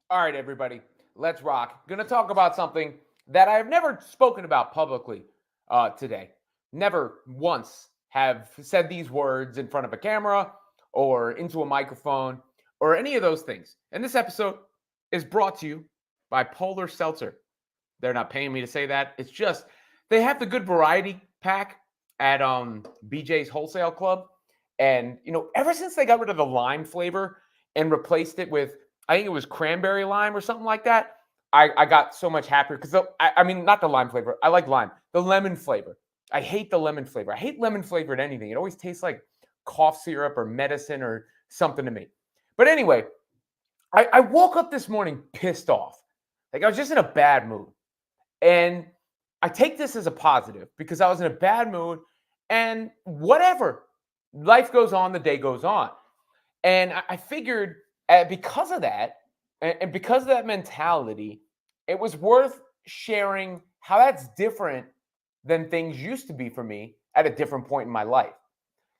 All right, everybody, let's rock. Going to talk about something that I have never spoken about publicly today. Never once have said these words in front of a camera or into a microphone or any of those things. And this episode is brought to you by Polar Seltzer. They're not paying me to say that. It's just they have the good variety pack at BJ's Wholesale Club. And ever since they got rid of the lime flavor and replaced it with, I think it was cranberry lime or something like that, I got so much happier because I mean, not the lime flavor. I like lime. The lemon flavor. I hate the lemon flavor. I hate lemon flavored anything. It always tastes like cough syrup or medicine or something to me. But anyway, I woke up this morning pissed off. Like I was just in a bad mood. And I take this as a positive because I was in a bad mood and whatever. Life goes on, the day goes on. And I figured because of that, and because of that mentality, it was worth sharing how that's different than things used to be for me at a different point in my life.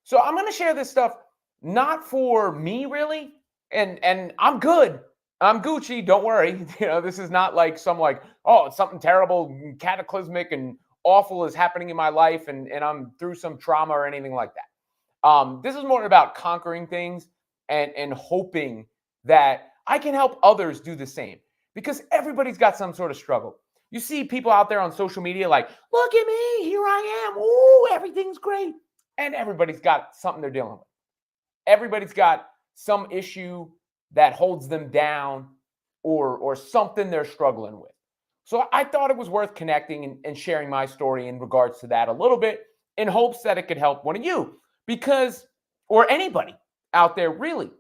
So I'm going to share this stuff not for me really, and I'm good. I'm Gucci. Don't worry. This is not like some like, oh, something terrible, cataclysmic, and awful is happening in my life, and I'm through some trauma or anything like that. This is more about conquering things and hoping that I can help others do the same because everybody's got some sort of struggle. You see people out there on social media like, look at me, here I am. Oh, everything's great. And everybody's got something they're dealing with. Everybody's got some issue that holds them down or something they're struggling with. So I thought it was worth connecting and sharing my story in regards to that a little bit in hopes that it could help one of you because, or anybody out there really.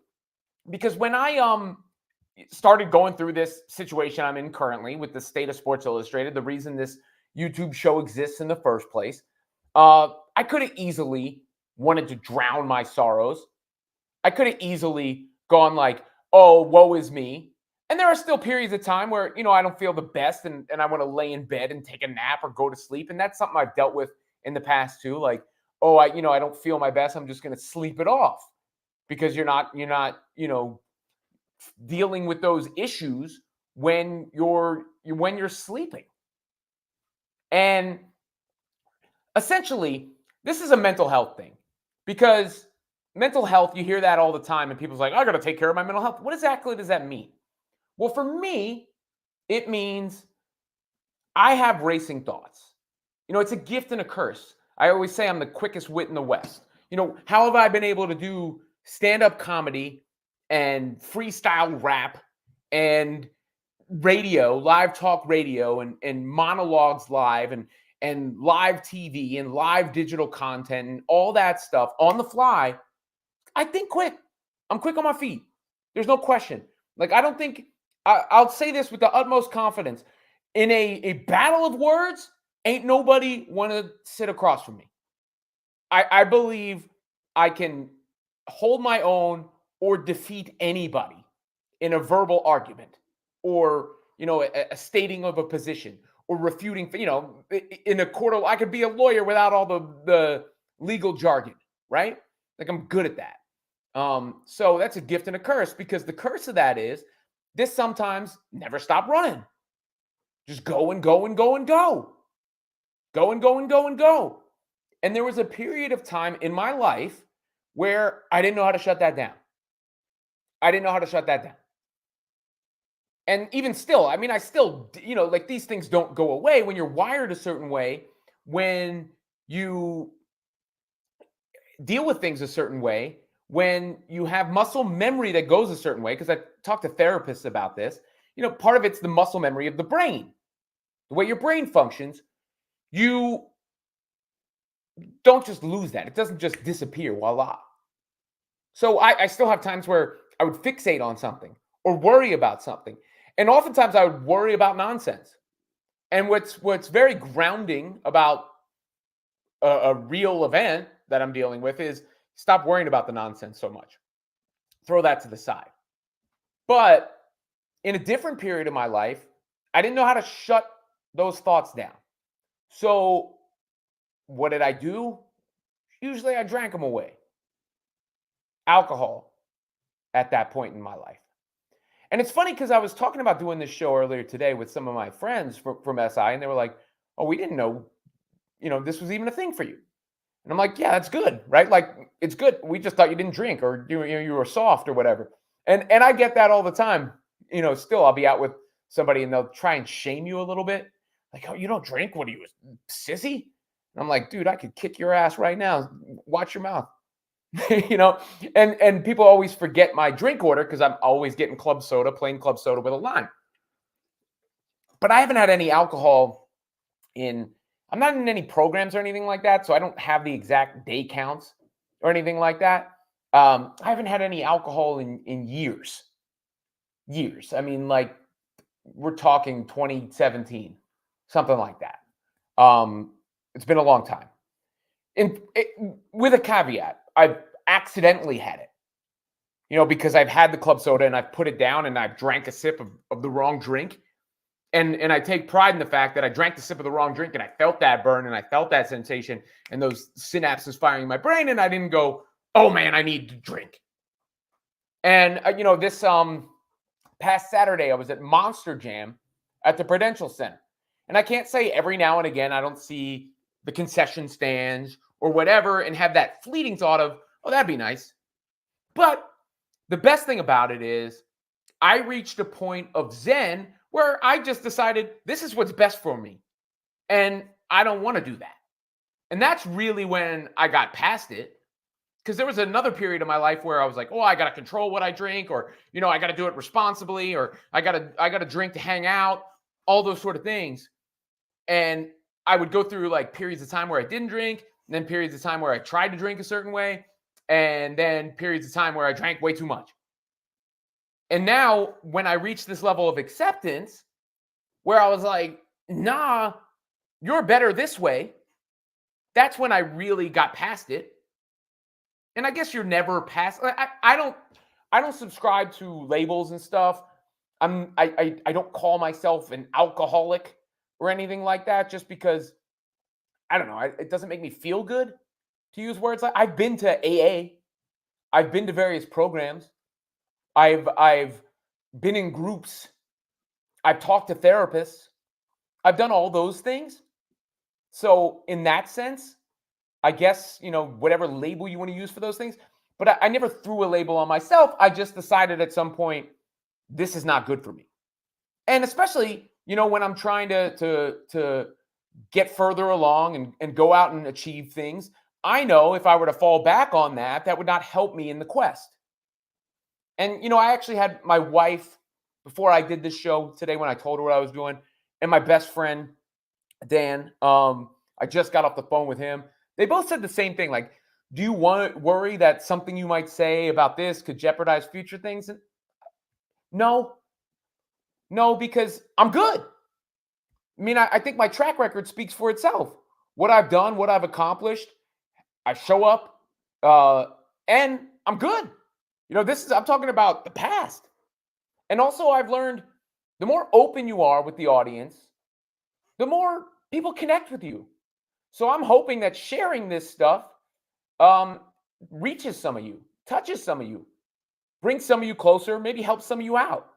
Because when I started going through this situation I'm in currently with the state of Sports Illustrated, the reason this YouTube show exists in the first place, I could have easily wanted to drown my sorrows. I could have easily gone like, oh, woe is me. And there are still periods of time where, I don't feel the best and I want to lay in bed and take a nap or go to sleep. And that's something I've dealt with in the past too. Like, oh, I don't feel my best. I'm just going to sleep it off because you're not dealing with those issues when you're sleeping. And essentially, this is a mental health thing because mental health, you hear that all the time, and people's like, I got to take care of my mental health. What exactly does that mean? Well, for me, it means I have racing thoughts. It's a gift and a curse. I always say I'm the quickest wit in the West. How have I been able to do stand up comedy and freestyle rap and radio, live talk radio, and monologues live and live TV and live digital content and all that stuff on the fly? I think quick. I'm quick on my feet. There's no question. Like, I don't think, I'll say this with the utmost confidence. In a battle of words, ain't nobody want to sit across from me. I believe I can hold my own or defeat anybody in a verbal argument or, a stating of a position or refuting, in a court of, I could be a lawyer without all the legal jargon, right? Like I'm good at that. So that's a gift and a curse because the curse of that is this sometimes never stop running. Just go and go and go and go. Go and go and go and go. And there was a period of time in my life where I didn't know how to shut that down. I didn't know how to shut that down. And even still, I mean, I still, like these things don't go away when you're wired a certain way, when you deal with things a certain way, when you have muscle memory that goes a certain way. Because I talked to therapists about this. Part of it's the muscle memory of the brain, the way your brain functions. You don't just lose that. It doesn't just disappear, voila. So I still have times where I would fixate on something or worry about something. And oftentimes I would worry about nonsense. And what's very grounding about a real event that I'm dealing with is stop worrying about the nonsense so much. Throw that to the side. But in a different period of my life, I didn't know how to shut those thoughts down. So what did I do? Usually I drank them away. Alcohol at that point in my life. And it's funny because I was talking about doing this show earlier today with some of my friends from SI, and they were like, "Oh, we didn't know, this was even a thing for you." And I'm like, "Yeah, that's good, right? Like, it's good. We just thought you didn't drink, or you were soft or whatever." And I get that all the time. Still, I'll be out with somebody and they'll try and shame you a little bit, like, "Oh, you don't drink? What are you, a sissy?" And I'm like, "Dude, I could kick your ass right now. Watch your mouth." you know, and people always forget my drink order because I'm always getting club soda, plain club soda with a lime. But I haven't had any alcohol in. I'm not in any programs or anything like that, so I don't have the exact day counts or anything like that. I haven't had any alcohol in years. Years. I mean, like we're talking 2017, something like that. It's been a long time. And with a caveat, I've accidentally had it. Because I've had the club soda and I've put it down and I've drank a sip of the wrong drink. And I take pride in the fact that I drank the sip of the wrong drink and I felt that burn and I felt that sensation and those synapses firing in my brain. And I didn't go, "Oh man, I need to drink." And, this past Saturday, I was at Monster Jam at the Prudential Center. And I can't say every now and again I don't see the concession stands or whatever and have that fleeting thought of, "Oh, that'd be nice." But the best thing about it is I reached a point of zen where I just decided this is what's best for me. And I don't want to do that. And that's really when I got past it. Because there was another period of my life where I was like, "Oh, I got to control what I drink," or, "I got to do it responsibly," or I got to drink to hang out, all those sort of things. And I would go through like periods of time where I didn't drink, and then periods of time where I tried to drink a certain way, and then periods of time where I drank way too much. And now, when I reached this level of acceptance, where I was like, "Nah, you're better this way," that's when I really got past it. And I guess you're never past. I don't subscribe to labels and stuff. I don't call myself an alcoholic or anything like that, just because I don't know. It doesn't make me feel good to use words like. I've been to AA. I've been to various programs. I've been in groups. I've talked to therapists. I've done all those things. So in that sense, I guess, whatever label you want to use for those things. But I never threw a label on myself. I just decided at some point, this is not good for me. And especially, when I'm trying to get further along and go out and achieve things, I know if I were to fall back on that, that would not help me in the quest. And, I actually had my wife before I did this show today when I told her what I was doing, and my best friend, Dan. I just got off the phone with him. They both said the same thing. Like, "Do you worry that something you might say about this could jeopardize future things?" And no, no, because I'm good. I mean, I think my track record speaks for itself. What I've done, what I've accomplished, I show up, and I'm good. I'm talking about the past. And also, I've learned the more open you are with the audience, the more people connect with you. So I'm hoping that sharing this stuff um, reaches some of you, touches some of you, brings some of you closer, maybe helps some of you out.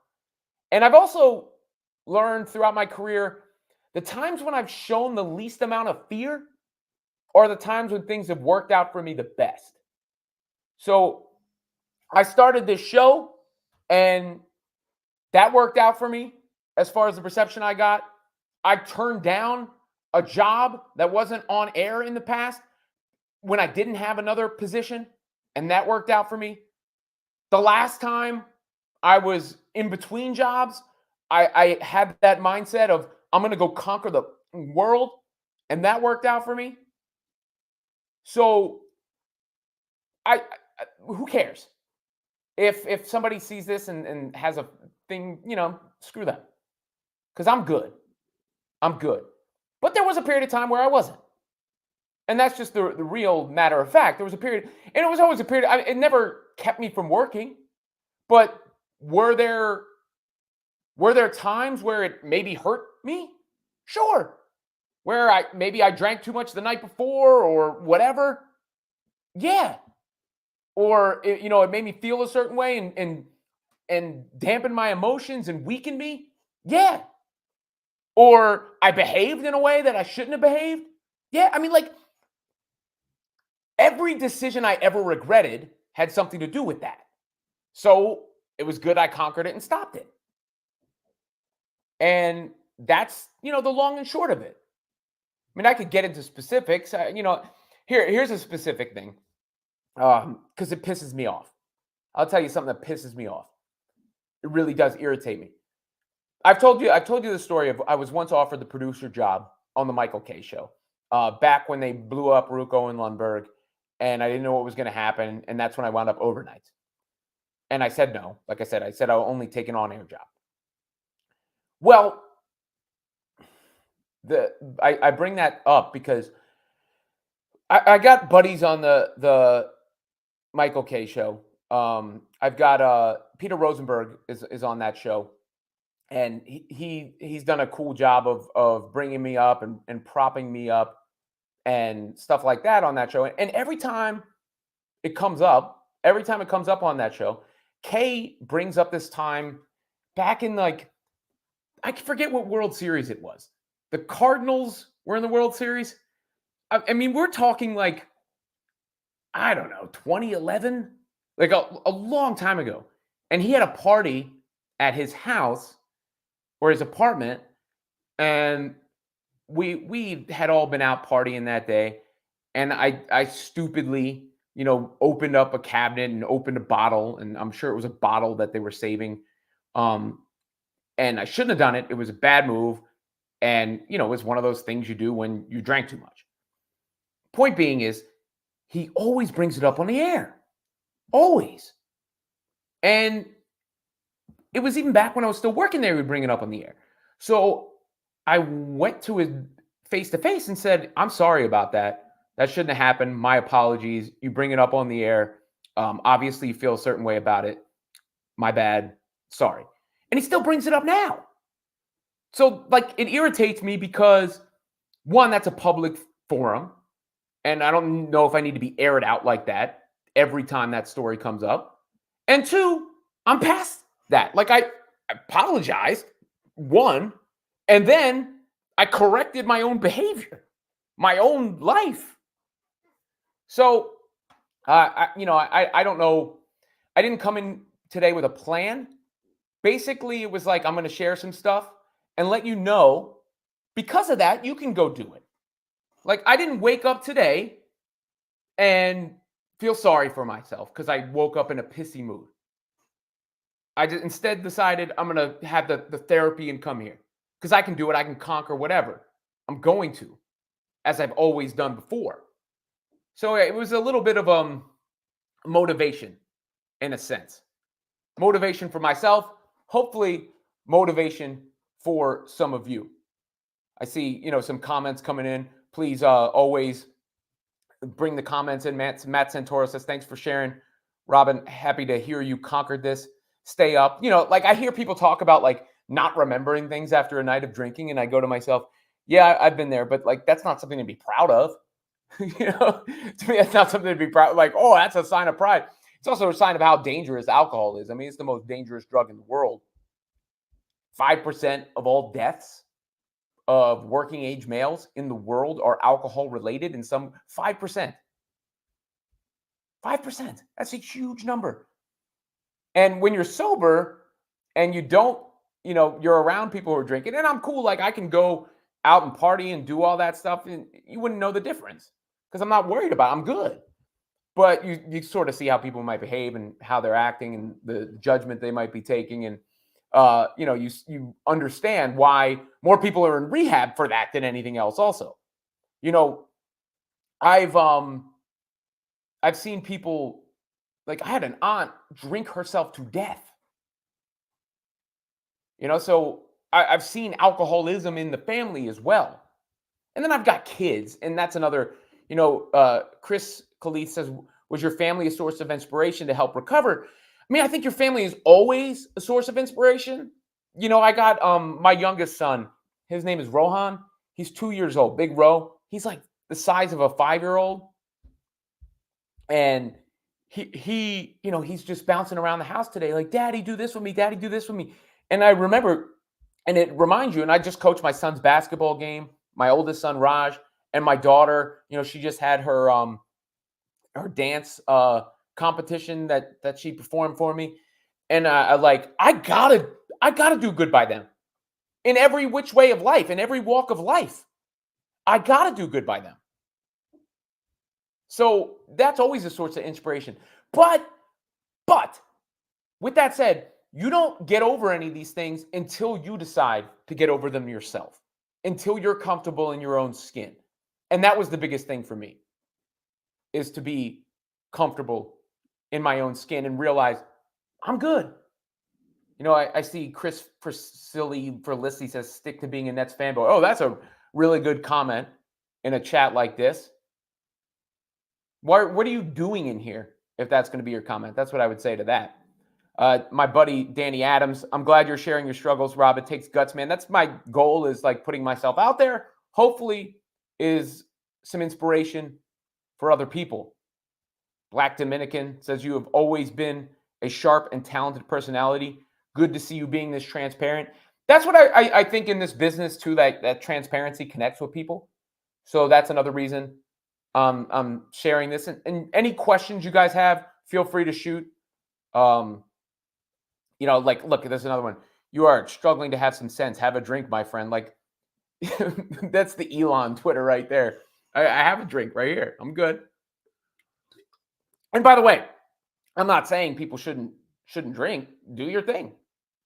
And I've also learned throughout my career the times when I've shown the least amount of fear are the times when things have worked out for me the best. So I started this show and that worked out for me as far as the perception I got. I turned down a job that wasn't on air in the past when I didn't have another position, and that worked out for me. The last time I was in between jobs, I had that mindset of I'm going to go conquer the world, and that worked out for me. So who cares if somebody sees this and has a thing, screw them, because I'm good. I'm good. But there was a period of time where I wasn't. And that's just the real matter of fact. There was a period, and it was always a period. It never kept me from working. But were there times where it maybe hurt me? Sure. Where maybe I drank too much the night before or whatever. Yeah. Or it made me feel a certain way, and and dampen my emotions and weaken me? Yeah. Or I behaved in a way that I shouldn't have behaved? Yeah. I mean, like, every decision I ever regretted had something to do with that. So it was good I conquered it and stopped it. And that's, the long and short of it. I mean, I could get into specifics. Here's a specific thing, because it pisses me off. I'll tell you something that pisses me off. It really does irritate me. I've told you the story of I was once offered the producer job on the Michael K show, back when they blew up Rucco and Lundberg, and I didn't know what was going to happen, and that's when I wound up overnight. And I said no. Like I said I'll only take an on-air job. Well, I bring that up because I got buddies on the Michael K show. I've got Peter Rosenberg is on that show, and he's done a cool job of bringing me up and propping me up and stuff like that on that show. And every time it comes up on that show, Kay brings up this time back in, like, I forget what World Series it was. The Cardinals were in the World Series. I mean, we're talking like, I don't know, 2011, like a long time ago. And he had a party at his house or his apartment, and we had all been out partying that day. And I stupidly, opened up a cabinet and opened a bottle, and I'm sure it was a bottle that they were saving. And I shouldn't have done it. It was a bad move. And, it was one of those things you do when you drank too much. Point being is, he always brings it up on the air. Always. And it was even back when I was still working there, he would bring it up on the air. So I went to his face-to-face and said, I'm sorry about that. That shouldn't have happened. My apologies. You bring it up on the air. Obviously, you feel a certain way about it. My bad. Sorry. And he still brings it up now. So, like, it irritates me because, one, that's a public forum, and I don't know if I need to be aired out like that every time that story comes up. And two, I'm past that. Like, I apologized, one, and then I corrected my own behavior, my own life. So, I don't know. I didn't come in today with a plan. Basically, it was like, I'm going to share some stuff and let you know, because of that, you can go do it. Like, I didn't wake up today and feel sorry for myself because I woke up in a pissy mood. I just instead decided I'm going to have the therapy and come here because I can do it. I can conquer whatever. I'm going to, as I've always done before. So it was a little bit of motivation in a sense. Motivation for myself, hopefully motivation for some of you. I see, some comments coming in. Please always bring the comments in. Matt Santoro says, thanks for sharing. Robin, happy to hear you conquered this. Stay up. Like, I hear people talk about, like, not remembering things after a night of drinking, and I go to myself, yeah, I've been there, but, like, that's not something to be proud of. To me, that's not something to be proud of. Like, oh, that's a sign of pride. It's also a sign of how dangerous alcohol is. I mean, it's the most dangerous drug in the world. 5% of all deaths of working age males in the world are alcohol related, and some 5%. 5%. That's a huge number. And when you're sober and you don't, you're around people who are drinking, and I'm cool. Like, I can go out and party and do all that stuff, and you wouldn't know the difference because I'm not worried about it. I'm good. But you sort of see how people might behave and how they're acting and the judgment they might be taking. And, you understand why more people are in rehab for that than anything else also. I've seen people, like, I had an aunt drink herself to death. So I've seen alcoholism in the family as well. And then I've got kids, and that's another, Chris Khalith says, was your family a source of inspiration to help recover? I mean, I think your family is always a source of inspiration. I got my youngest son. His name is Rohan. He's 2 years old. Big Ro. He's like the size of a 5-year-old. And he's just bouncing around the house today, like, Daddy, do this with me, Daddy, do this with me. And I remember, and it reminds you, and I just coached my son's basketball game, my oldest son, Raj, and my daughter, she just had her dance competition that she performed for me. And I gotta do good by them in every which way of life, in every walk of life. I gotta do good by them. So that's always a source of inspiration. But with that said, you don't get over any of these things until you decide to get over them yourself, until you're comfortable in your own skin. And that was the biggest thing for me, is to be comfortable in my own skin and realize I'm good. I see Chris Felicity says, stick to being a Nets fanboy. Oh, that's a really good comment in a chat like this. What are you doing in here if that's going to be your comment? That's what I would say to that. My buddy Danny Adams, I'm glad you're sharing your struggles, Rob. It takes guts, man. That's my goal, is like putting myself out there. Hopefully is some inspiration for other people. Black Dominican says, you have always been a sharp and talented personality. Good to see you being this transparent. That's what I think in this business too, that transparency connects with people. So that's another reason I'm sharing this. And any questions you guys have, feel free to shoot. Look, there's another one. You are struggling to have some sense. Have a drink, my friend. Like, that's the Elon Twitter right there. I have a drink right here. I'm good. And by the way, I'm not saying people shouldn't drink. Do your thing.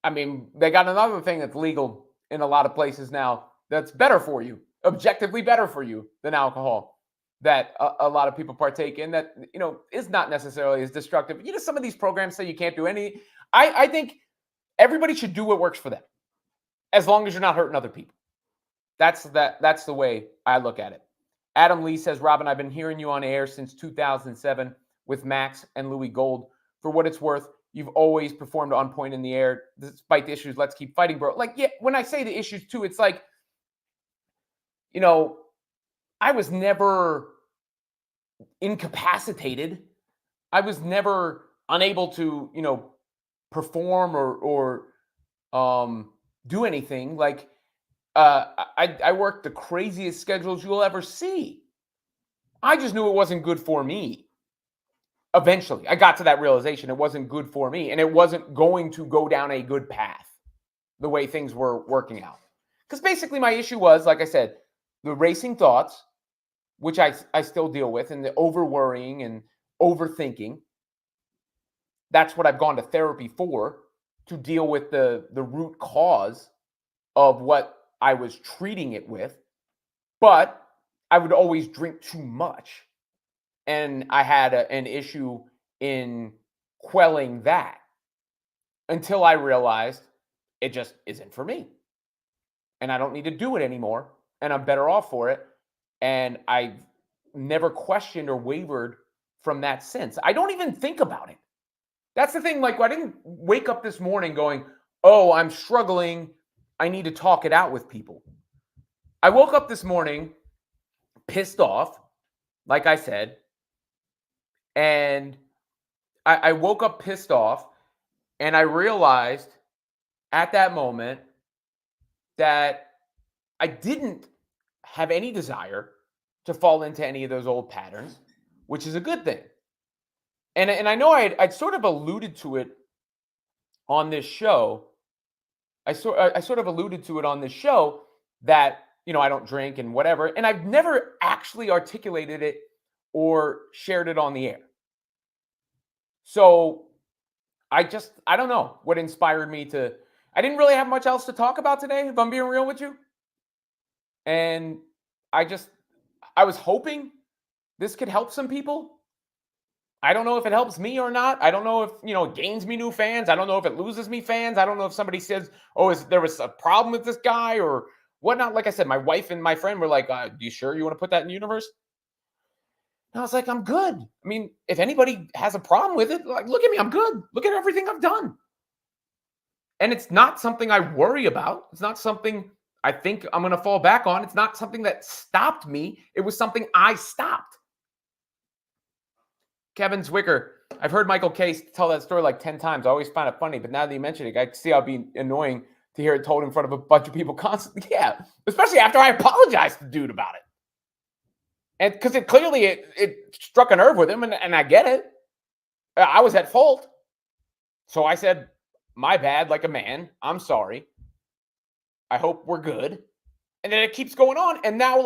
I mean, they got another thing that's legal in a lot of places now that's better for you, objectively better for you than alcohol, that a lot of people partake in, that is not necessarily as destructive. Some of these programs say you can't do any. I think everybody should do what works for them, as long as you're not hurting other people. That's the way I look at it. Adam Lee says, Robin, I've been hearing you on air since 2007 with Max and Louis Gold. For what it's worth, you've always performed on point in the air, despite the issues. Let's keep fighting, bro. Like, yeah, when I say the issues too, it's like, I was never incapacitated. I was never unable to, perform or do anything. Like, I worked the craziest schedules you'll ever see. I just knew it wasn't good for me. Eventually, I got to that realization. It wasn't good for me, and it wasn't going to go down a good path the way things were working out. Because basically my issue was, like I said, the racing thoughts, which I still deal with, and the over worrying and overthinking. That's what I've gone to therapy for, to deal with the root cause of what I was treating it with. But I would always drink too much. And I had an issue in quelling that, until I realized it just isn't for me. And I don't need to do it anymore. And I'm better off for it. And I've never questioned or wavered from that since. I don't even think about it. That's the thing. Like, I didn't wake up this morning going, oh, I'm struggling, I need to talk it out with people. I woke up this morning pissed off, like I said. And I woke up pissed off, and I realized at that moment that I didn't have any desire to fall into any of those old patterns, which is a good thing. And I know I'd sort of alluded to it on this show. I sort of alluded to it on this show that, I don't drink and whatever. And I've never actually articulated it or shared it on the air. So I don't know what inspired me I didn't really have much else to talk about today, if I'm being real with you. And I was hoping this could help some people. I don't know if it helps me or not. I don't know if, it gains me new fans. I don't know if it loses me fans. I don't know if somebody says, oh, there was a problem with this guy or whatnot. Like I said, my wife and my friend were like, you sure you want to put that in the universe? And I was like, I'm good. I mean, if anybody has a problem with it, like, look at me, I'm good. Look at everything I've done. And it's not something I worry about. It's not something I think I'm going to fall back on. It's not something that stopped me. It was something I stopped. Kevin Zwicker. I've heard Michael Case tell that story like 10 times. I always find it funny, but now that you mention it, I see how it'd be annoying to hear it told in front of a bunch of people constantly. Yeah, especially after I apologized to the dude about it. And because it struck a nerve with him, and I get it. I was at fault. So I said, my bad, like a man. I'm sorry. I hope we're good. And then it keeps going on. And now,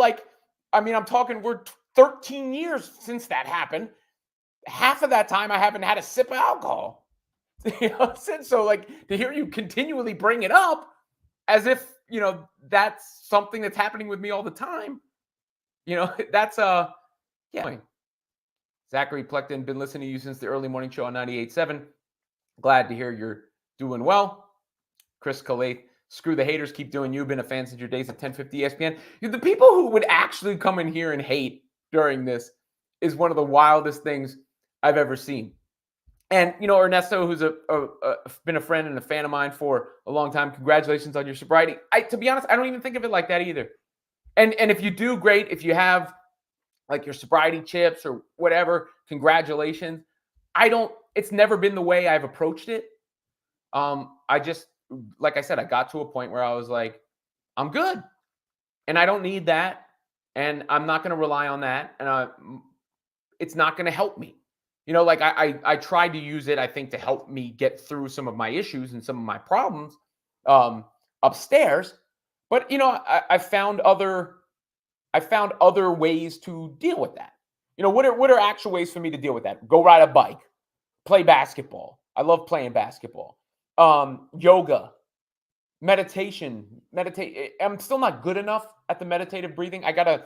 I'm talking, we're 13 years since that happened. Half of that time I haven't had a sip of alcohol. You know, so to hear you continually bring it up as if, that's something that's happening with me all the time. That's yeah. Zachary Plecton, been listening to you since the early morning show on 98.7. Glad to hear you're doing well. Chris Calais, screw the haters, keep doing you. Been a fan since your days at 1050 ESPN. The people who would actually come in here and hate during this is one of the wildest things I've ever seen. And, Ernesto, who's been a friend and a fan of mine for a long time, congratulations on your sobriety. To be honest, I don't even think of it like that either. And if you do, great. If you have like your sobriety chips or whatever, congratulations. It's never been the way I've approached it. I just, like I said, I got to a point where I was like, I'm good. And I don't need that. And I'm not going to rely on that. And it's not going to help me. I tried to use it, I think, to help me get through some of my issues and some of my problems upstairs. But, I found other ways to deal with that. What are actual ways for me to deal with that? Go ride a bike, play basketball. I love playing basketball. Yoga, meditation. I'm still not good enough at the meditative breathing. I gotta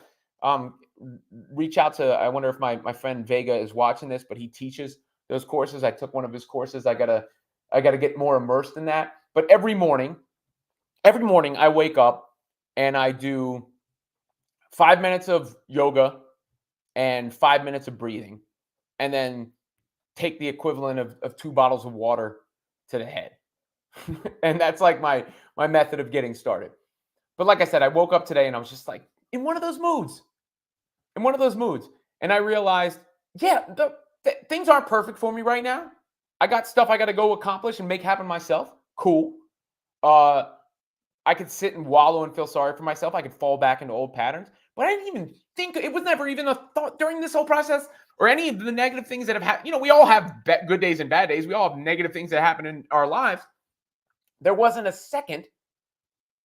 reach out to. I wonder if my friend Vega is watching this, but he teaches those courses. I took one of his courses. I gotta get more immersed in that. But every morning I wake up and I do 5 minutes of yoga and 5 minutes of breathing, and then take the equivalent of 2 bottles of water to the head. And that's like my method of getting started. But like I said, I woke up today and I was just like in one of those moods. And I realized, yeah, things aren't perfect for me right now. I got stuff I got to go accomplish and make happen myself. Cool. I could sit and wallow and feel sorry for myself. I could fall back into old patterns. But I didn't even think, it was never even a thought during this whole process or any of the negative things that have happened. We all have good days and bad days. We all have negative things that happen in our lives. There wasn't a second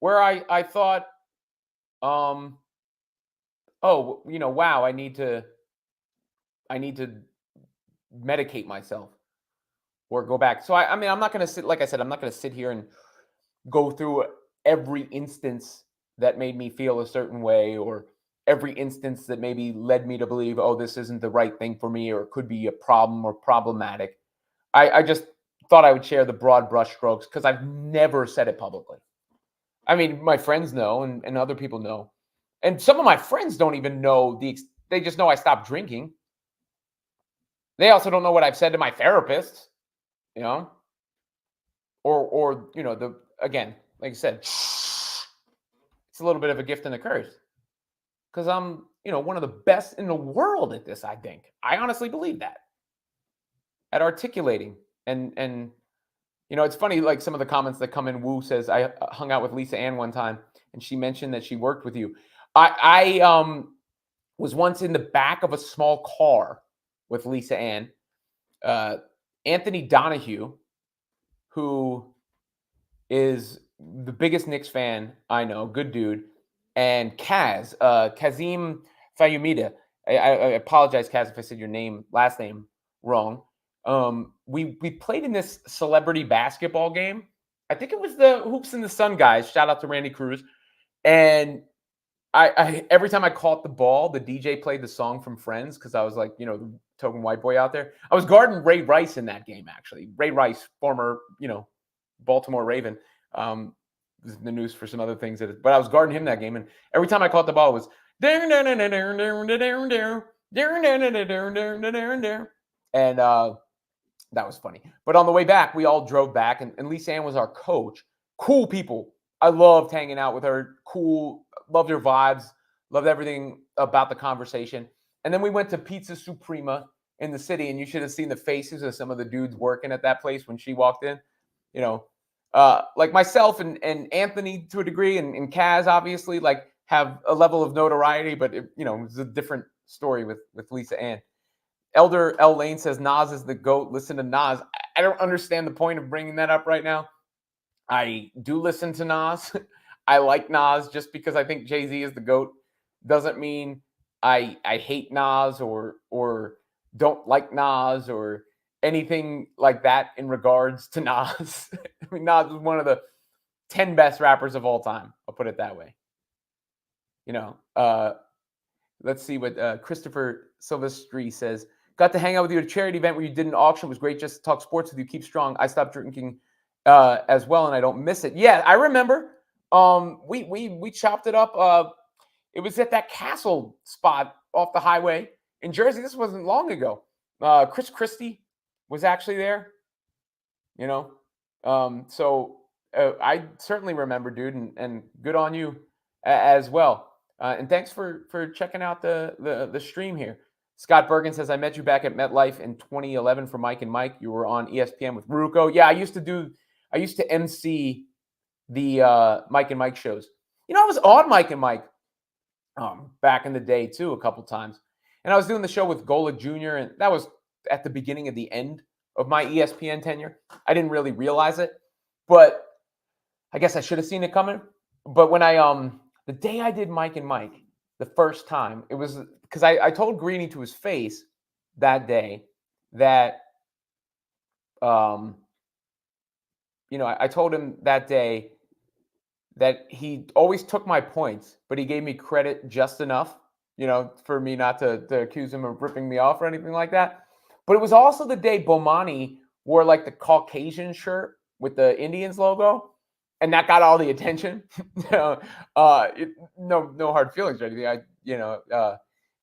where I thought, wow, I need to medicate myself or go back. So I'm not going to sit, like I said, I'm not going to sit here and go through every instance that made me feel a certain way or every instance that maybe led me to believe, oh, this isn't the right thing for me or it could be a problem or problematic. I just thought I would share the broad brushstrokes because I've never said it publicly. My friends know and other people know. And some of my friends don't even know they just know I stopped drinking. They also don't know what I've said to my therapist, or again, like I said, it's a little bit of a gift and a curse because I'm, one of the best in the world at this. I think I honestly believe that at articulating and it's funny, like some of the comments that come in. Wu says, I hung out with Lisa Ann one time and she mentioned that she worked with you. I was once in the back of a small car with Lisa Ann. Anthony Donahue, who is the biggest Knicks fan I know, good dude, and Kazim Fayumida. I apologize, Kaz, if I said your last name wrong. We played in this celebrity basketball game. I think it was the Hoops in the Sun guys. Shout out to Randy Cruz. And I every time I caught the ball, the DJ played the song from Friends because I was like, the token white boy out there. I was guarding Ray Rice in that game, actually. Ray Rice, former, Baltimore Raven. This is the news for some other things. But I was guarding him that game. And every time I caught the ball, it was and that was funny. But on the way back, we all drove back, and Lisa Ann was our coach. Cool people. I loved hanging out with her. Cool. Loved her vibes. Loved everything about the conversation. And then we went to Pizza Suprema in the city, and you should have seen the faces of some of the dudes working at that place when she walked in. You know, like myself and Anthony to a degree, and Kaz obviously like have a level of notoriety, but it's a different story with Lisa Ann. Elder L Lane says Nas is the GOAT. Listen to Nas. I don't understand the point of bringing that up right now. I do listen to Nas. I like Nas just because I think Jay-Z is the GOAT. Doesn't mean I hate Nas or don't like Nas or anything like that in regards to Nas. I mean, Nas was one of the 10 best rappers of all time. I'll put it that way. Let's see what Christopher Silvestri says. Got to hang out with you at a charity event where you did an auction. It was great just to talk sports with you. Keep strong. I stopped drinking as well, and I don't miss it. Yeah, I remember. We chopped it up. It was at that Castle spot off the highway in Jersey. This wasn't long ago. Chris Christie was actually there. So I certainly remember, dude, and good on you as well. And thanks for checking out the stream here. Scott Bergen says, I met you back at MetLife in 2011 for Mike and Mike. You were on ESPN with Ruocco. Yeah, I used to MC the Mike and Mike shows. I was on Mike and Mike back in the day too, a couple times. And I was doing the show with Golic Jr., and that was at the beginning of the end of my ESPN tenure. I didn't really realize it, but I guess I should have seen it coming. But when the day I did Mike and Mike, the first time, it was because I told Greeny to his face that day that, I told him that day that he always took my points, but he gave me credit just enough, for me not to accuse him of ripping me off or anything like that. But it was also the day Bomani wore like the Caucasian shirt with the Indians logo. And that got all the attention. No hard feelings or anything. I,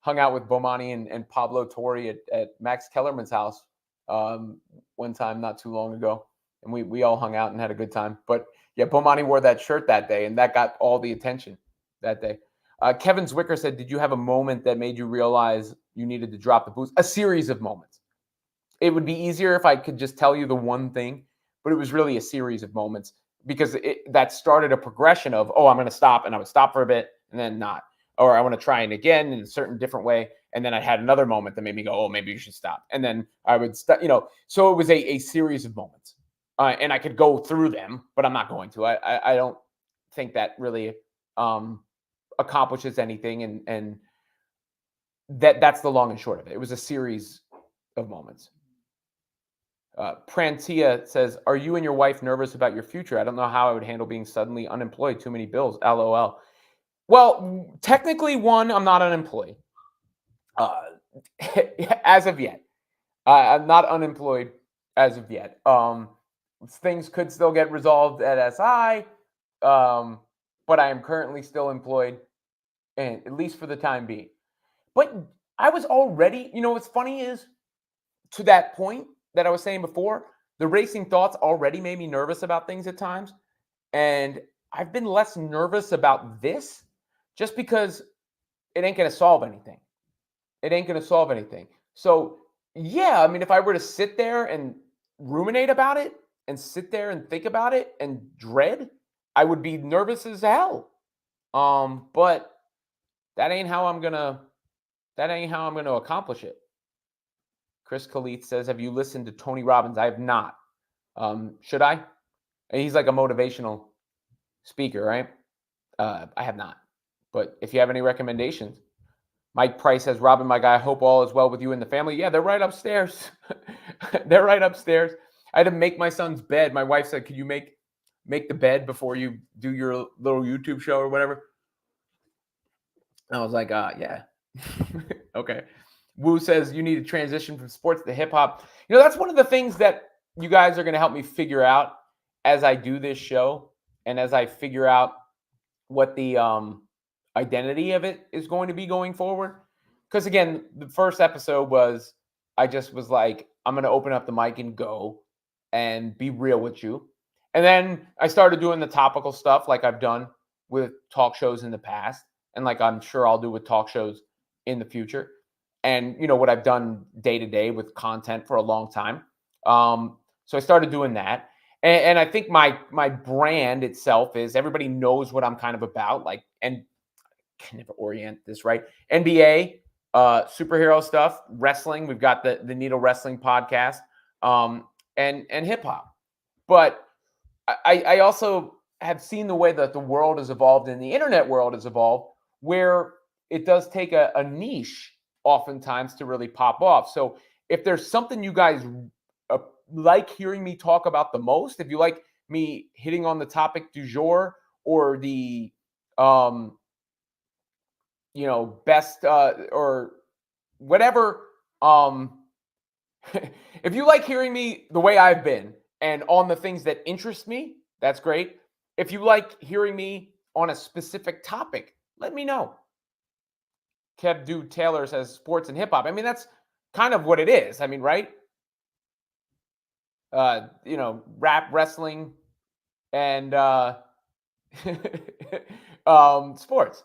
hung out with Bomani and Pablo Torre at Max Kellerman's house one time not too long ago. And we all hung out and had a good time. But yeah, Bomani wore that shirt that day, and that got all the attention that day. Kevin Zwicker said, did you have a moment that made you realize you needed to drop the booze? A series of moments. It would be easier if I could just tell you the one thing, but it was really a series of moments. Because that started a progression of, I'm going to stop, and I would stop for a bit and then not. Or I want to try it again in a certain different way. And then I had another moment that made me go, maybe you should stop. And then I would stop, so it was a series of moments. And I could go through them, but I'm not going to. I don't think that really accomplishes anything. And that's the long and short of it. It was a series of moments. Prantia says, are you and your wife nervous about your future? I don't know how I would handle being suddenly unemployed. Too many bills. LOL. Well, technically, one, I'm not unemployed as of yet. I'm not unemployed as of yet. Things could still get resolved at SI, but I am currently still employed, and at least for the time being. But I was already, what's funny is, to that point that I was saying before, the racing thoughts already made me nervous about things at times. And I've been less nervous about this just because it ain't going to solve anything. It ain't going to solve anything. So, yeah, I mean, if I were to sit there and ruminate about it and sit there and think about it and dread, I would be nervous as hell. But that ain't how I'm going to accomplish it. Chris Khalith says, have you listened to Tony Robbins? I have not. Should I? And he's like a motivational speaker, right? I have not. But if you have any recommendations. Mike Price says, Robin, my guy, I hope all is well with you and the family. Yeah, they're right upstairs. They're right upstairs. I had to make my son's bed. My wife said, could you make the bed before you do your little YouTube show or whatever? And I was like, yeah. Okay. Wu says you need to transition from sports to hip hop. That's one of the things that you guys are going to help me figure out as I do this show and as I figure out what the identity of it is going to be going forward. Because again, the first episode was, I just was like, I'm going to open up the mic and go and be real with you. And then I started doing the topical stuff like I've done with talk shows in the past. And like I'm sure I'll do with talk shows in the future. and what I've done day to day with content for a long time. So I started doing that. And I think my brand itself is everybody knows what I'm kind of about, like, and can never orient this right. NBA, superhero stuff, wrestling. We've got the Needle Wrestling podcast, and hip hop. But I also have seen the way that the world has evolved and the internet world has evolved, where it does take a niche oftentimes to really pop off. So if there's something you guys uh, like hearing me talk about the most, if you like me hitting on the topic du jour or the best or whatever, if you like hearing me the way I've been and on the things that interest me, that's great. If you like hearing me on a specific topic, let me know. Kev Dude Taylor says sports and hip hop. I mean, that's kind of what it is. I mean, right? Rap, wrestling, and sports.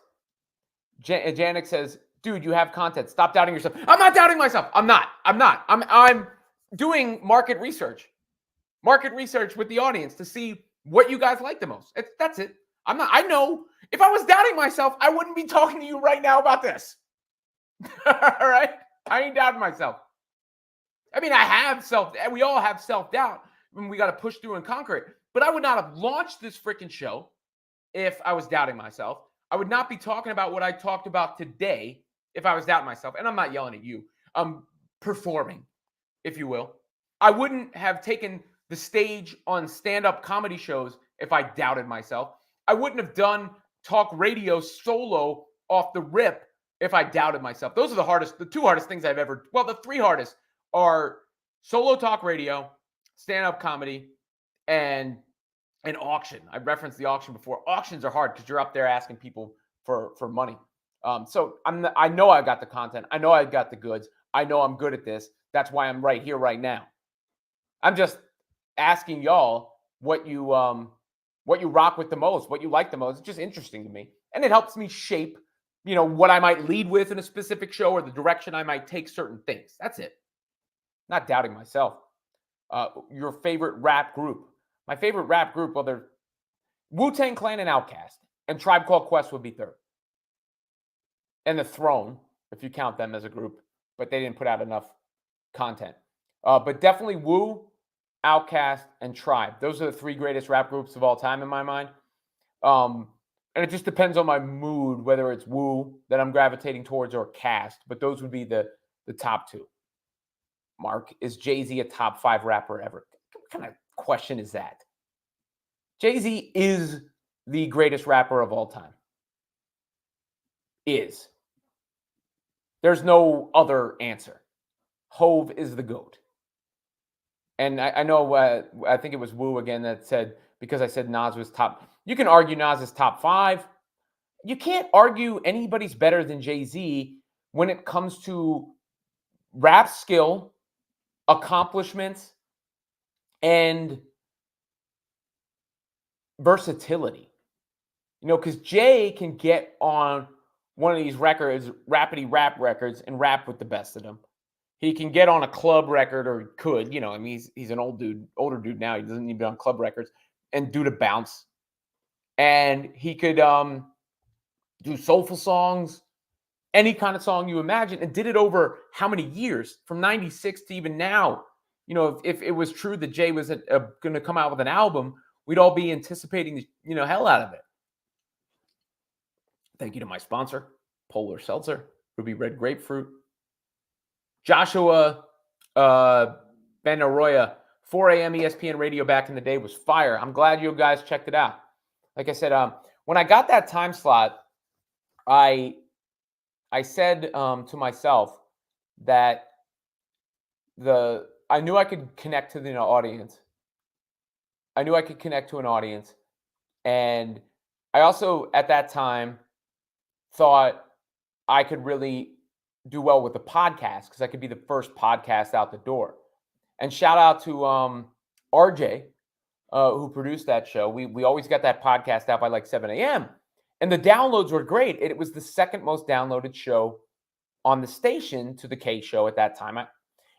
Janik says, dude, you have content. Stop doubting yourself. I'm not doubting myself. I'm not. I'm doing market research with the audience to see what you guys like the most. That's it. I know if I was doubting myself, I wouldn't be talking to you right now about this. All right. I ain't doubting myself. I mean, we all have self-doubt when we got to push through and conquer it. But I would not have launched this freaking show if I was doubting myself. I would not be talking about what I talked about today if I was doubting myself. And I'm not yelling at you. I'm performing, if you will. I wouldn't have taken the stage on stand-up comedy shows if I doubted myself. I wouldn't have done talk radio solo off the rip if I doubted myself. Those are the two hardest things I've ever, well, the three hardest are solo talk radio, stand-up comedy, and an auction. I referenced the auction before. Auctions are hard because you're up there asking people for money. So I know I got the content. I know I got the goods. I know I'm good at this. That's why I'm right here, right now. I'm just asking y'all what you rock with the most, what you like the most. It's just interesting to me, and it helps me shape, what I might lead with in a specific show or the direction I might take certain things. That's it. Not doubting myself. Your favorite rap group? My favorite rap group, well, they're Wu-Tang Clan and Outkast, and Tribe Called Quest would be third. And The Throne, if you count them as a group, but they didn't put out enough content. But definitely Wu, Outkast, and Tribe. Those are the three greatest rap groups of all time in my mind. And it just depends on my mood, whether it's Wu that I'm gravitating towards or Cast. But those would be the top two. Mark, is Jay-Z a top 5 rapper ever? What kind of question is that? Jay-Z is the greatest rapper of all time. Is. There's no other answer. Hove is the GOAT. And I know, I think it was Wu again that said, because I said Nas was top. You can argue Nas is top 5. You can't argue anybody's better than Jay-Z when it comes to rap skill, accomplishments, and versatility. Because Jay can get on one of these records, rapidy rap records, and rap with the best of them. He can get on a club record, or could, I mean, he's an older dude now. He doesn't need to be on club records, and do the bounce. And he could do soulful songs, any kind of song you imagine, and did it over how many years? From 96 to even now. If it was true that Jay was going to come out with an album, we'd all be anticipating the hell out of it. Thank you to my sponsor, Polar Seltzer, Ruby Red Grapefruit. Joshua Benaroya, 4 a.m. ESPN radio back in the day was fire. I'm glad you guys checked it out. Like I said, when I got that time slot, I said to myself that I knew I could connect to the audience. I knew I could connect to an audience. And I also, at that time, thought I could really do well with the podcast because I could be the first podcast out the door. And shout out to RJ, who produced that show. We always got that podcast out by like 7 a.m. And the downloads were great. It was the second most downloaded show on the station to the K show at that time. And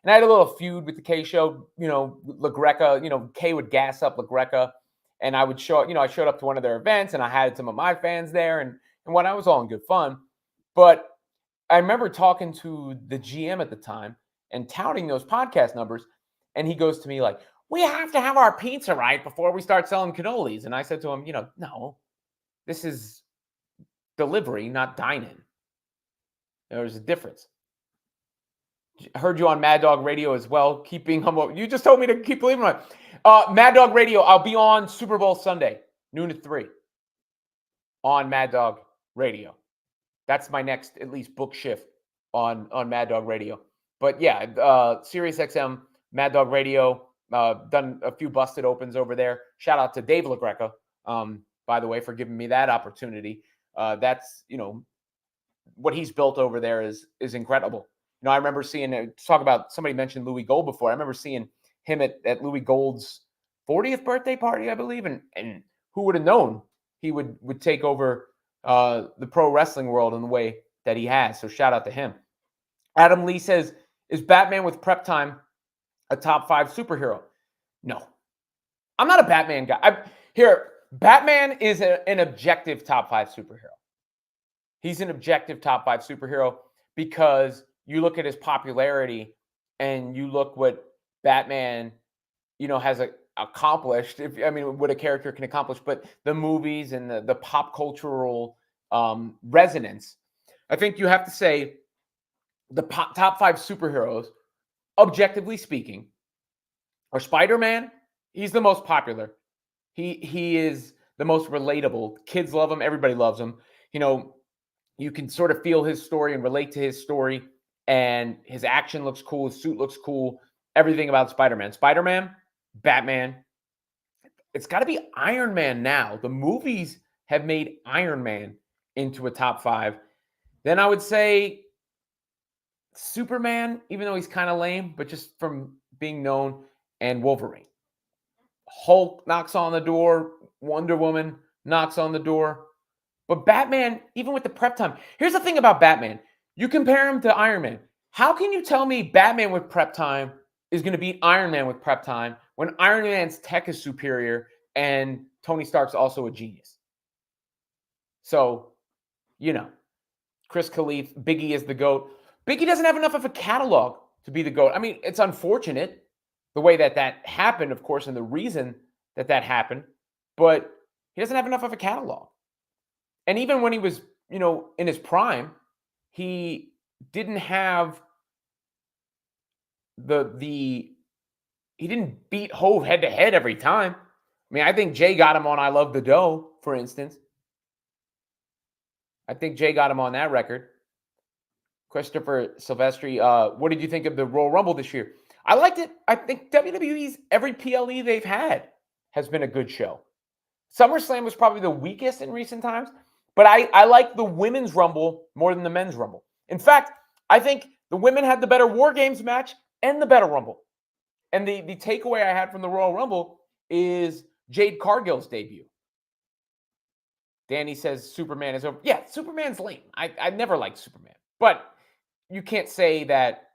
I had a little feud with the K show, LaGreca, K would gas up LaGreca, and I would show, I showed up to one of their events and I had some of my fans there, and when I was all in good fun. But I remember talking to the GM at the time and touting those podcast numbers, and he goes to me like, "We have to have our pizza right before we start selling cannolis." And I said to him, no, this is delivery, not dine-in. There's a difference. I heard you on Mad Dog Radio as well. Keeping humble. You just told me to keep believing it. Mad Dog Radio. I'll be on Super Bowl Sunday, noon to 3 on Mad Dog Radio. That's my next at least book shift on Mad Dog Radio. But yeah, Sirius XM, Mad Dog Radio. Done a few busted opens over there. Shout out to Dave LaGreca, by the way, for giving me that opportunity. That's what he's built over there is incredible. I remember seeing, talk about, somebody mentioned Louis Gold before. I remember seeing him at Louis Gold's 40th birthday party, I believe. And who would have known he would take over the pro wrestling world in the way that he has. So shout out to him. Adam Lee says, is Batman with prep time a top 5 superhero? No. I'm not a Batman guy. Batman is an objective top 5 superhero. He's an objective top 5 superhero because you look at his popularity and you look what Batman, has accomplished. What a character can accomplish, but the movies and the pop cultural resonance. I think you have to say the top 5 superheroes, objectively speaking, are Spider-Man. He's the most popular. He is the most relatable. Kids love him. Everybody loves him. You can sort of feel his story and relate to his story. And his action looks cool. His suit looks cool. Everything about Spider-Man. Spider-Man, Batman. It's got to be Iron Man now. The movies have made Iron Man into a top 5. Then I would say Superman, even though he's kind of lame, but just from being known, and Wolverine. Hulk knocks on the door. Wonder Woman knocks on the door. But Batman, even with the prep time, here's the thing about Batman. You compare him to Iron Man. How can you tell me Batman with prep time is going to beat Iron Man with prep time when Iron Man's tech is superior and Tony Stark's also a genius? So, Chris Khalif, Biggie is the GOAT. Biggie doesn't have enough of a catalog to be the GOAT. It's unfortunate the way that happened, of course, and the reason that happened, but he doesn't have enough of a catalog. And even when he was, in his prime, he didn't have he didn't beat Hove head to head every time. I think Jay got him on I Love the Dough, for instance. I think Jay got him on that record. Christopher Silvestri, what did you think of the Royal Rumble this year? I liked it. I think WWE's every PLE they've had has been a good show. SummerSlam was probably the weakest in recent times, but I like the women's Rumble more than the men's Rumble. In fact, I think the women had the better War Games match and the better Rumble. And the takeaway I had from the Royal Rumble is Jade Cargill's debut. Danny says Superman is over. Yeah, Superman's lame. I never liked Superman. But you can't say that,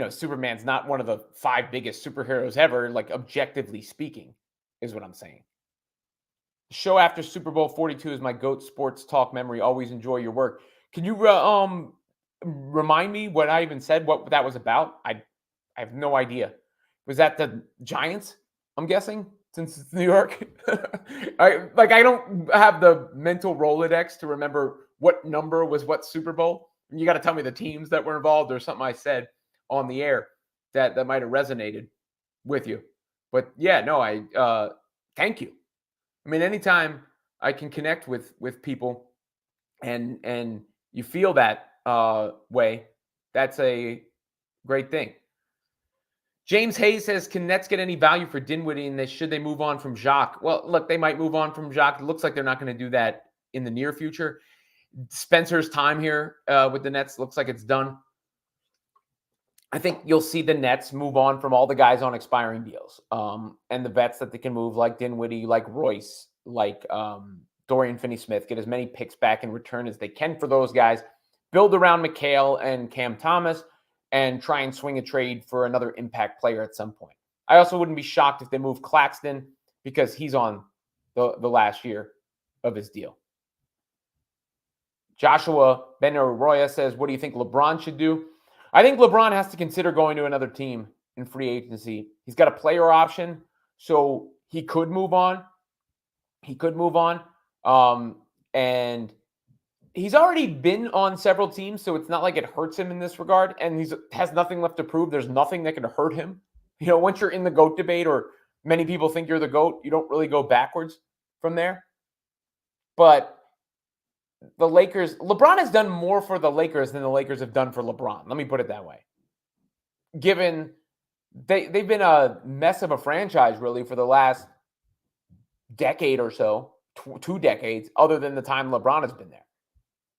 Superman's not one of the 5 biggest superheroes ever, like objectively speaking, is what I'm saying. The show after Super Bowl 42 is my GOAT sports talk memory. Always enjoy your work. Can you remind me what I even said, what that was about? I have no idea. Was that the Giants, I'm guessing, since it's New York? I don't have the mental Rolodex to remember what number was what Super Bowl. You got to tell me the teams that were involved or something I said on the air that might have resonated with you. But yeah, no, I thank you. Anytime I can connect with people and you feel that way, that's a great thing. James Hayes says, can Nets get any value for Dinwiddie and should they move on from Jacques? Well, look, they might move on from Jacques. It looks like they're not going to do that in the near future. Spencer's time here with the Nets looks like it's done. I think you'll see the Nets move on from all the guys on expiring deals and the vets that they can move, like Dinwiddie, like Royce, like Dorian Finney-Smith, get as many picks back in return as they can for those guys, build around McHale and Cam Thomas, and try and swing a trade for another impact player at some point. I also wouldn't be shocked if they move Claxton because he's on the last year of his deal. Joshua Ben-Arroyo says, what do you think LeBron should do? I think LeBron has to consider going to another team in free agency. He's got a player option, so he could move on. And he's already been on several teams, so it's not like it hurts him in this regard. And he has nothing left to prove. There's nothing that can hurt him. Once you're in the GOAT debate, or many people think you're the GOAT, you don't really go backwards from there. But the Lakers, LeBron has done more for the Lakers than the Lakers have done for LeBron. Let me put it that way. Given they've been a mess of a franchise, really, for the last decade or so, 2 decades, other than the time LeBron has been there.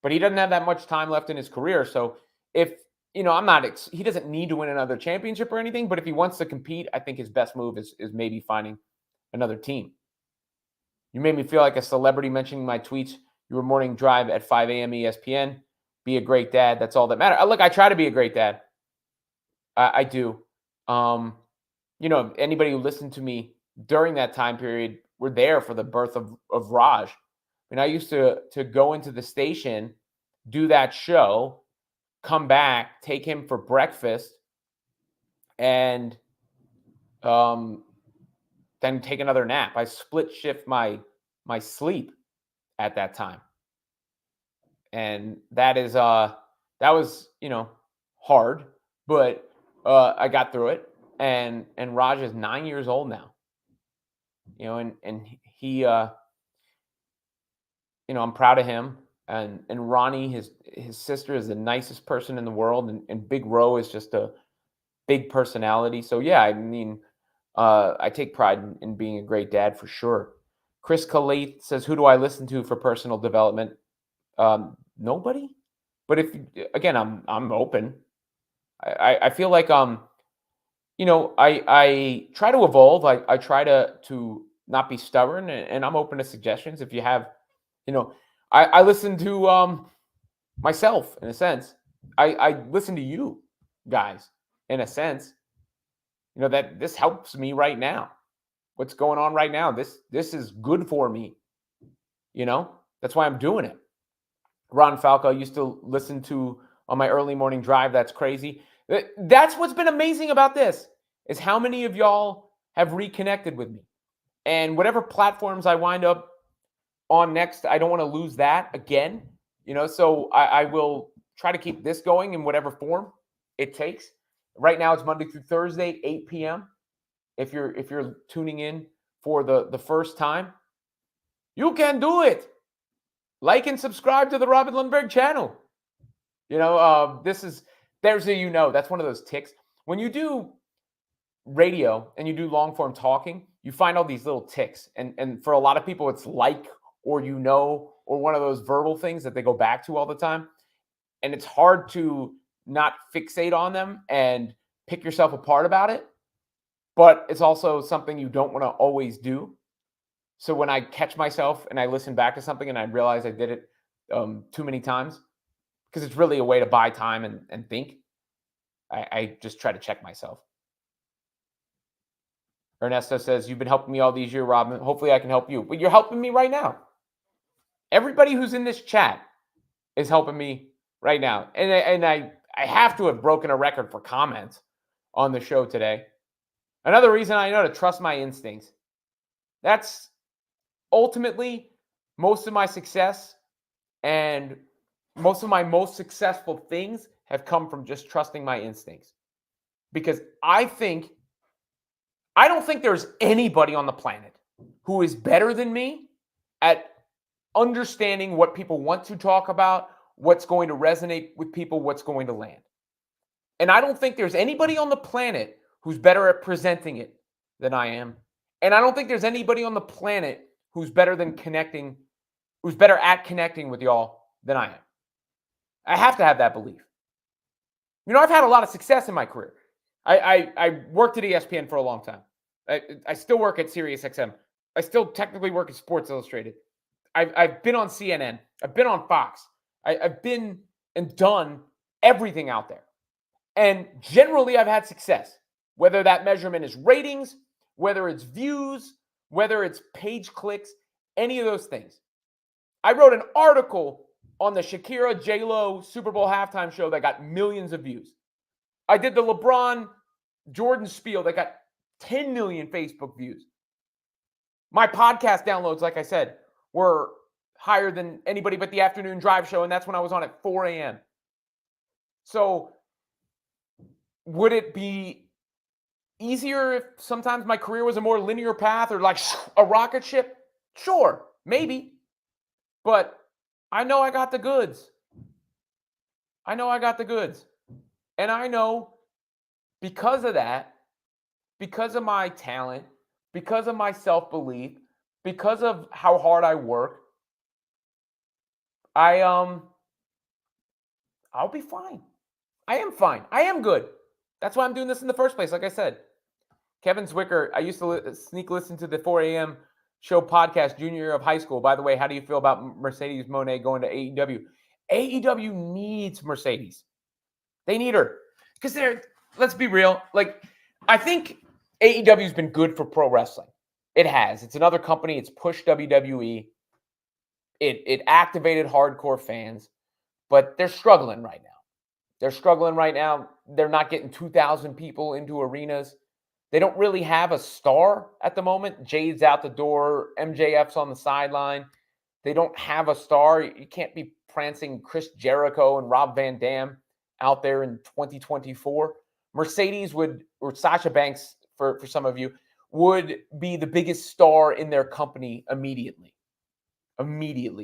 But he doesn't have that much time left in his career. So if, he doesn't need to win another championship or anything, but if he wants to compete, I think his best move is maybe finding another team. You made me feel like a celebrity mentioning my tweets. Your morning drive at 5 a.m. ESPN. Be a great dad. That's all that matters. Look, I try to be a great dad. I do. Anybody who listened to me during that time period were there for the birth of Raj. I used to go into the station, do that show, come back, take him for breakfast, and then take another nap. I split shift my sleep at that time. And that was hard, but I got through it. And Raj is 9 years old now. And he I'm proud of him. And Ronnie, his sister, is the nicest person in the world, and Big Ro is just a big personality. So yeah, I take pride in being a great dad for sure. Chris Kalaith says, who do I listen to for personal development? Nobody. But I'm open. I feel like I try to evolve. I try to not be stubborn, and I'm open to suggestions. If you have, I listen to myself in a sense. I listen to you guys in a sense. That this helps me right now. What's going on right now? This is good for me. That's why I'm doing it. Ron Falco used to listen to on my early morning drive. That's crazy. That's what's been amazing about this, is how many of y'all have reconnected with me. And whatever platforms I wind up on next, I don't want to lose that again. So I will try to keep this going in whatever form it takes. Right now it's Monday through Thursday, 8 p.m. If you're tuning in for the first time, you can do it. Like and subscribe to the Robin Lundberg channel. There's that's one of those ticks. When you do radio and you do long form talking, you find all these little ticks. And for a lot of people, it's like, or or one of those verbal things that they go back to all the time. And it's hard to not fixate on them and pick yourself apart about it. But it's also something you don't want to always do. So when I catch myself and I listen back to something and I realize I did it too many times, because it's really a way to buy time and think, I just try to check myself. Ernesto says, you've been helping me all these years, Robin. Hopefully I can help you. But you're helping me right now. Everybody who's in this chat is helping me right now. And I have to have broken a record for comments on the show today. Another reason I know to trust my instincts. That's ultimately most of my success, and most of my most successful things have come from just trusting my instincts. Because I don't think there's anybody on the planet who is better than me at understanding what people want to talk about, what's going to resonate with people, what's going to land. And I don't think there's anybody on the planet who's better at presenting it than I am. And I don't think there's anybody on the planet who's better at connecting with y'all than I am. I have to have that belief. I've had a lot of success in my career. I worked at ESPN for a long time. I still work at SiriusXM. I still technically work at Sports Illustrated. I've been on CNN. I've been on Fox. I've been and done everything out there. And generally, I've had success, whether that measurement is ratings, whether it's views, whether it's page clicks, any of those things. I wrote an article on the Shakira J-Lo Super Bowl halftime show that got millions of views. I did the LeBron Jordan spiel that got 10 million Facebook views. My podcast downloads, like I said, were higher than anybody but the Afternoon Drive show, and that's when I was on at 4 a.m. So would it be easier if sometimes my career was a more linear path or like a rocket ship? Sure, maybe. But I know I got the goods. I know I got the goods. And I know because of that, because of my talent, because of my self-belief, because of how hard I work, I'll be fine. I am fine. I am good. That's why I'm doing this in the first place. Like I said, Kevin Zwicker, I used to sneak listen to the 4 a.m. show podcast junior year of high school. By the way, how do you feel about Mercedes Moné going to AEW? AEW needs Mercedes. They need her. Because let's be real, like, I think AEW's been good for pro wrestling. It has. It's another company. It's pushed WWE. It activated hardcore fans, but they're struggling right now. They're not getting 2,000 people into arenas. They don't really have a star at the moment. Jade's out the door. MJF's on the sideline. They don't have a star. You can't be prancing Chris Jericho and Rob Van Dam out there in 2024. Mercedes would, or Sasha Banks for some of you, would be the biggest star in their company immediately.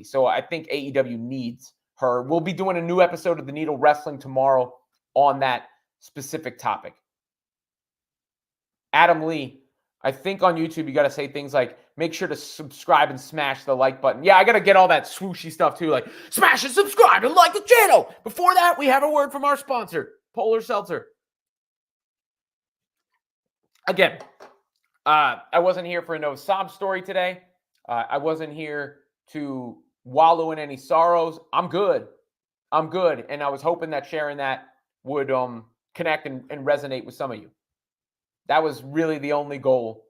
So I think AEW needs her. We'll be doing a new episode of The Needle Wrestling tomorrow on that specific topic. Adam Lee, I think on YouTube you got to say things like, make sure to subscribe and smash the like button. Yeah, I got to get all that swooshy stuff too, like smash and subscribe and like the channel. Before that, we have a word from our sponsor, Polar Seltzer. Again, I wasn't here for no sob story today. I wasn't here to wallow in any sorrows. I'm good. And I was hoping that sharing that would connect and resonate with some of you. That was really the only goal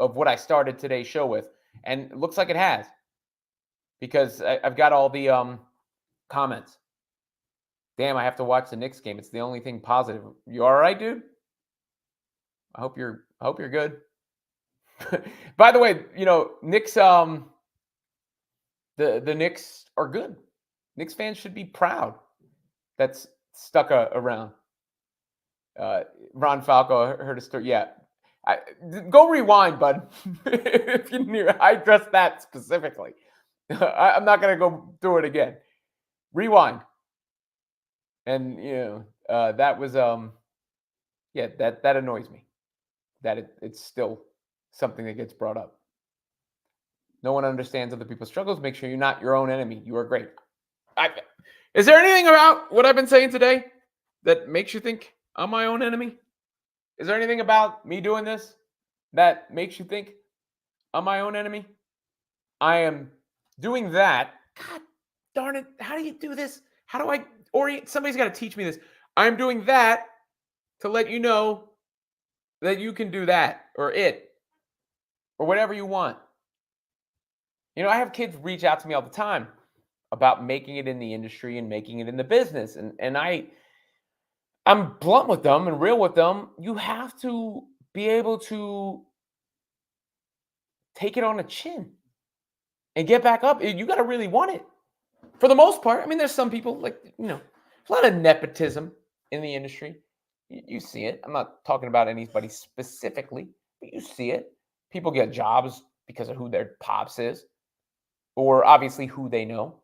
of what I started today's show with. And it looks like it has. Because I've got all the comments. Damn, I have to watch the Knicks game. It's the only thing positive. You all right, dude? I hope you're good. By the way, Knicks the Knicks are good. Knicks fans should be proud. That's stuck around. Ron Falco heard a story. Yeah. Go rewind, bud. If you knew, I addressed that specifically. I'm not going to go through it again. Rewind. And, that was, that annoys me. That it's still something that gets brought up. No one understands other people's struggles. Make sure you're not your own enemy. You are great. Is there anything about what I've been saying today that makes you think I'm my own enemy? Is there anything about me doing this that makes you think I'm my own enemy? I am doing that. God darn it. How do you do this? How do I orient? Somebody's got to teach me this. I'm doing that to let you know that you can do that or it or whatever you want. I have kids reach out to me all the time about making it in the industry and making it in the business. And I'm blunt with them and real with them. You have to be able to take it on the chin and get back up. You got to really want it. For the most part, I mean, there's some people a lot of nepotism in the industry. You see it. I'm not talking about anybody specifically, but you see it. People get jobs because of who their pops is or obviously who they know.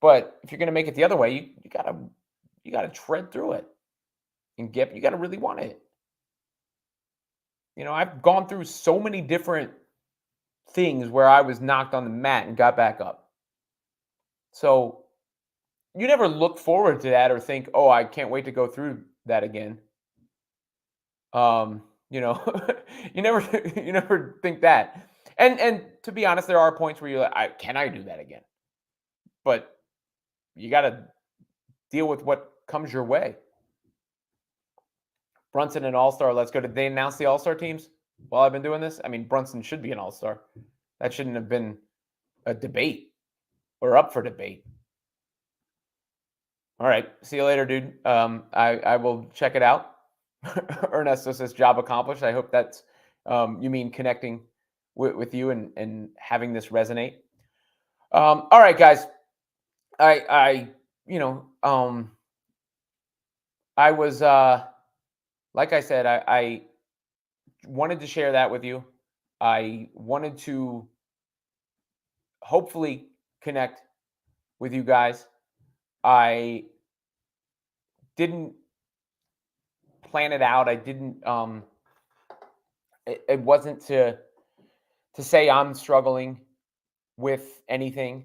But if you're going to make it the other way, you gotta tread through it and you got to really want it. I've gone through so many different things where I was knocked on the mat and got back up. So you never look forward to that or think, oh, I can't wait to go through that again. You never think that. And to be honest, there are points where you're like, can I do that again? But you got to deal with what comes your way. Brunson an all-star. Let's go. Did they announce the all-star teams while I've been doing this? I mean, Brunson should be an all-star. That shouldn't have been a debate or up for debate. All right. See you later, dude. I will check it out. Ernesto says job accomplished. I hope that's you mean connecting with you and having this resonate. All right, guys. I was like I said, I wanted to share that with you. I wanted to hopefully connect with you guys. I didn't plan it out. I didn't it wasn't to say I'm struggling with anything.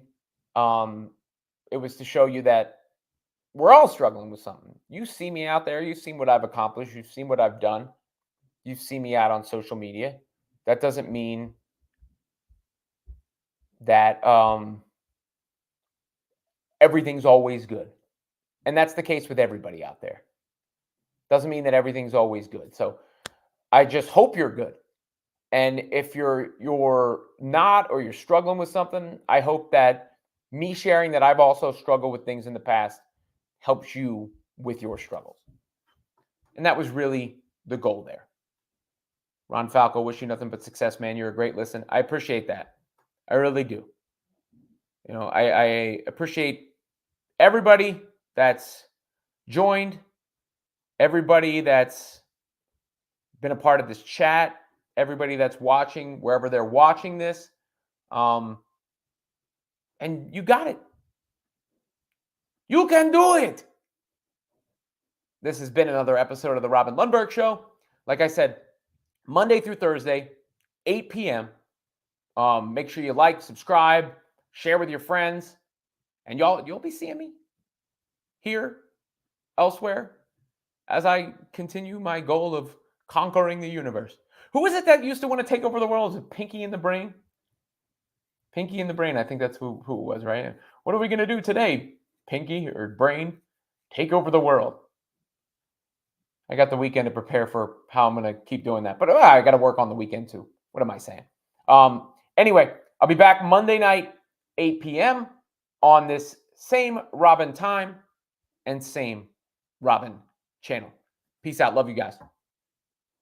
It was to show you that we're all struggling with something. You see me out there, you've seen what I've accomplished, you've seen what I've done. You've seen me out on social media. That doesn't mean that everything's always good. And that's the case with everybody out there. Doesn't mean that everything's always good. So I just hope you're good. And if you're not, or you're struggling with something, I hope that me sharing that I've also struggled with things in the past helps you with your struggles. And that was really the goal there. Ron Falco, wish you nothing but success, man. You're a great listen. I appreciate that. I really do. You know, I appreciate everybody that's joined, everybody that's been a part of this chat, everybody that's watching, wherever they're watching this. And you got it. You can do it. This has been another episode of the Robin Lundberg Show. Like I said, Monday through Thursday, 8 p.m. Make sure you like, subscribe, share with your friends, and you'll be seeing me here, elsewhere, as I continue my goal of conquering the universe. Who is it that used to want to take over the world? Is it Pinky in the Brain? Pinky in the Brain. I think that's who it was, right? What are we going to do today, Pinky or Brain? Take over the world. I got the weekend to prepare for how I'm going to keep doing that. But I got to work on the weekend too. What am I saying? Anyway, I'll be back Monday night, 8 p.m. on this same Robin time and same Robin channel. Peace out. Love you guys.